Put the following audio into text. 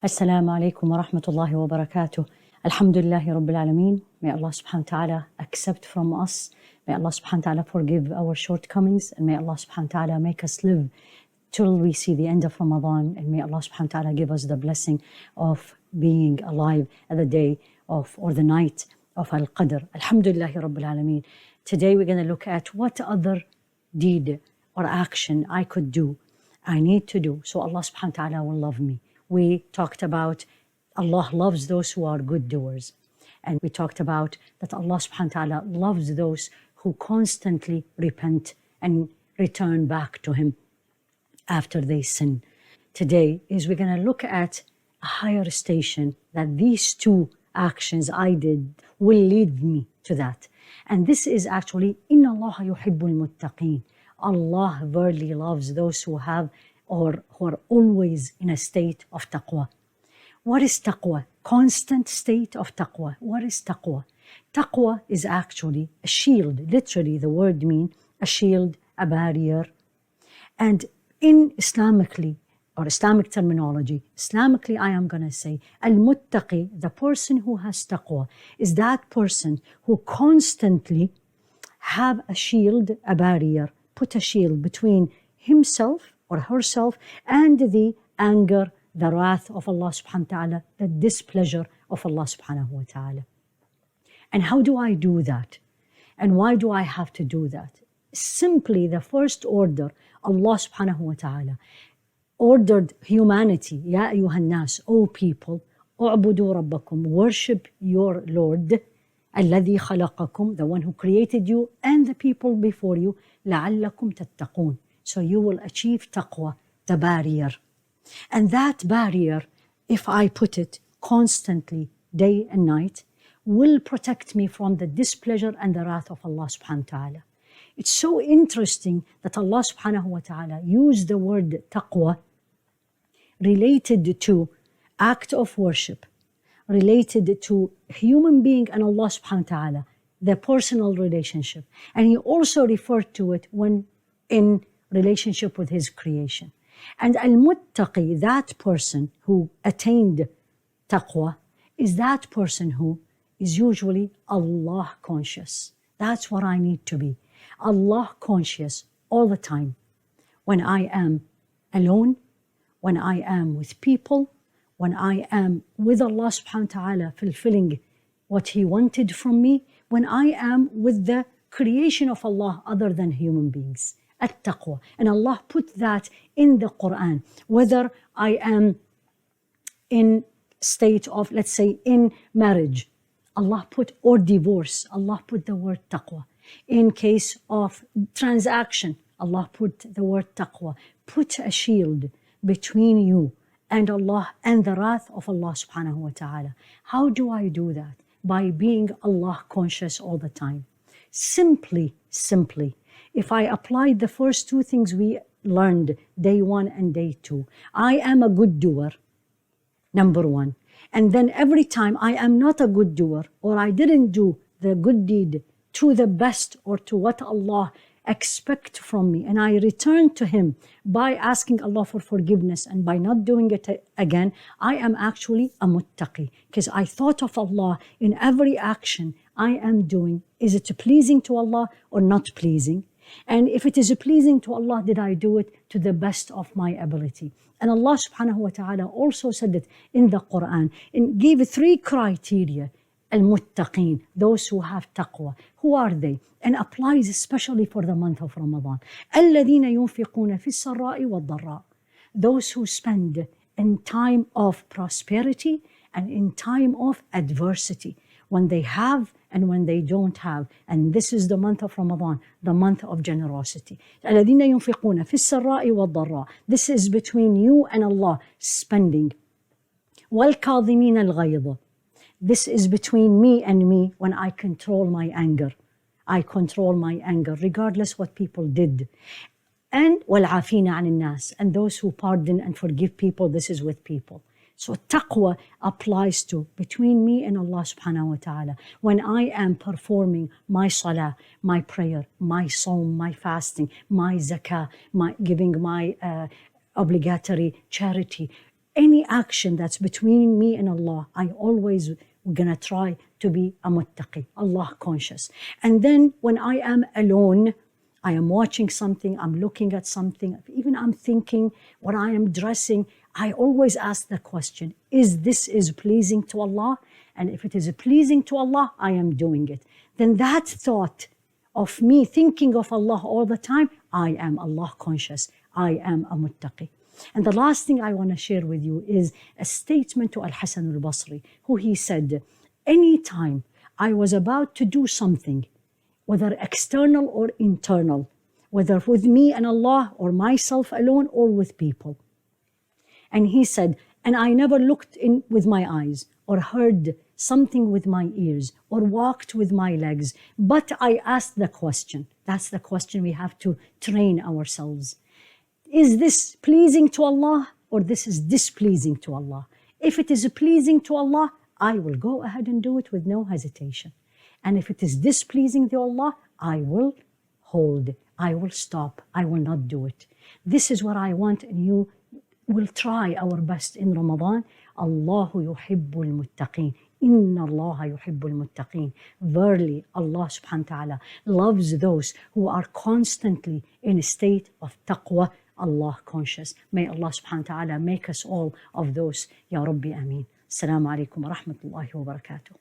Assalamu alaikum wa rahmatullahi wa barakatuh. Alhamdulillahi Rabbil Alameen. May Allah subhanahu wa ta'ala accept from us. May Allah subhanahu wa ta'ala forgive our shortcomings. And may Allah subhanahu wa ta'ala make us live till we see the end of Ramadan. And may Allah subhanahu wa ta'ala give us the blessing of being alive at the day of, or the night of Al-Qadr. Alhamdulillahi Rabbil Alameen. Today we're going to look at what other deed or action I could do, I need to do, so Allah subhanahu wa ta'ala will love me. We talked about Allah loves those who are good doers. And we talked about that Allah subhanahu wa ta'ala loves those who constantly repent and return back to Him after they sin. Today we're going to look at a higher station that these two actions I did will lead me to that. And this is actually, Inna Allah yuhibbul muttaqeen. Allah verily loves those who have or who are always in a state of taqwa. What is taqwa? Constant state of taqwa. What is taqwa? Taqwa is actually a shield. Literally, the word means a shield, a barrier. And in Islamically, or Islamic terminology, Islamically I am going to say, al-muttaqi, the person who has taqwa, is that person who constantly have a shield, a barrier, put a shield between himself or herself and the anger, the wrath of Allah subhanahu wa ta'ala, the displeasure of Allah subhanahu wa ta'ala. And how do I do that? And why do I have to do that? Simply the first order, Allah subhanahu wa ta'ala ordered humanity, Ya ayyuhan nas, O people, u'budu rabbakum, worship your Lord, alladhi khalaqakum, the one who created you and the people before you, la'allakum tattaqoon. So you will achieve taqwa, the barrier. And that barrier, if I put it constantly, day and night, will protect me from the displeasure and the wrath of Allah subhanahu wa ta'ala. It's so interesting that Allah subhanahu wa ta'ala used the word taqwa related to act of worship, related to human being and Allah subhanahu wa ta'ala, the personal relationship. And He also referred to it when in relationship with His creation. And al-muttaqi, that person who attained taqwa, is that person who is usually Allah conscious. That's what I need to be. Allah conscious all the time. When I am alone, when I am with people, when I am with Allah subhanahu wa ta'ala fulfilling what He wanted from me, when I am with the creation of Allah other than human beings. At-taqwa. And Allah put that in the Quran. Whether I am in state of, let's say, in marriage, Allah put, or divorce, Allah put the word taqwa. In case of transaction, Allah put the word taqwa. Put a shield between you and Allah and the wrath of Allah subhanahu wa ta'ala. How do I do that? By being Allah conscious all the time. Simply, if I applied the first two things we learned, day one and day two, I am a good doer, number one. And then every time I am not a good doer, or I didn't do the good deed to the best or to what Allah expects from me, and I return to Him by asking Allah for forgiveness and by not doing it again, I am actually a muttaqi, because I thought of Allah in every action I am doing. Is it pleasing to Allah or not pleasing? And if it is pleasing to Allah, did I do it to the best of my ability? And Allah subhanahu wa ta'ala also said it in the Quran and gave three criteria. Al-muttaqeen, those who have taqwa. Who are they? And applies especially for the month of Ramadan. الَّذِينَ يُنْفِقُونَ فِي السَّرَّاءِ وَالضَّرَّاءِ. Those who spend in time of prosperity and in time of adversity. When they have and when they don't have. And this is the month of Ramadan, the month of generosity. الَّذِينَ يُنْفِقُونَ فِي السَّرَّاءِ وَالضَّرَّاءِ. This is between you and Allah, spending. وَالْكَاظِمِينَ الْغَيْظَ. This is between me and me when I control my anger. I control my anger regardless what people did. And وَالْعَافِينَ عَنِ النَّاسِ. And those who pardon and forgive people, this is with people. So taqwa applies to between me and Allah subhanahu wa ta'ala. When I am performing my salah, my prayer, my sawm, my fasting, my zakah, my giving my obligatory charity, any action that's between me and Allah, I always gonna try to be a muttaqi, Allah conscious. And then when I am alone, I am watching something, I'm looking at something, even I'm thinking, what I am dressing, I always ask the question, is this pleasing to Allah? And if it is pleasing to Allah, I am doing it. Then that thought of me thinking of Allah all the time, I am Allah conscious, I am a muttaqi. And the last thing I want to share with you is a statement to Al-Hasan al-Basri, who he said, anytime I was about to do something, whether external or internal, whether with me and Allah or myself alone or with people. And he said, and I never looked in with my eyes or heard something with my ears or walked with my legs, but I asked the question. That's the question we have to train ourselves. Is this pleasing to Allah or this is displeasing to Allah? If it is pleasing to Allah, I will go ahead and do it with no hesitation. And if it is displeasing to Allah, I will hold, I will stop, I will not do it. This is what I want, and you will try our best in Ramadan. Allahu yuhibbul muttaqeen. Inna Allah yuhibbul muttaqeen. Verily, Allah subhanahu wa ta'ala loves those who are constantly in a state of taqwa, Allah conscious. May Allah subhanahu wa ta'ala make us all of those. Ya Rabbi Ameen. Assalamu alaikum wa rahmatullahi wa barakatuh.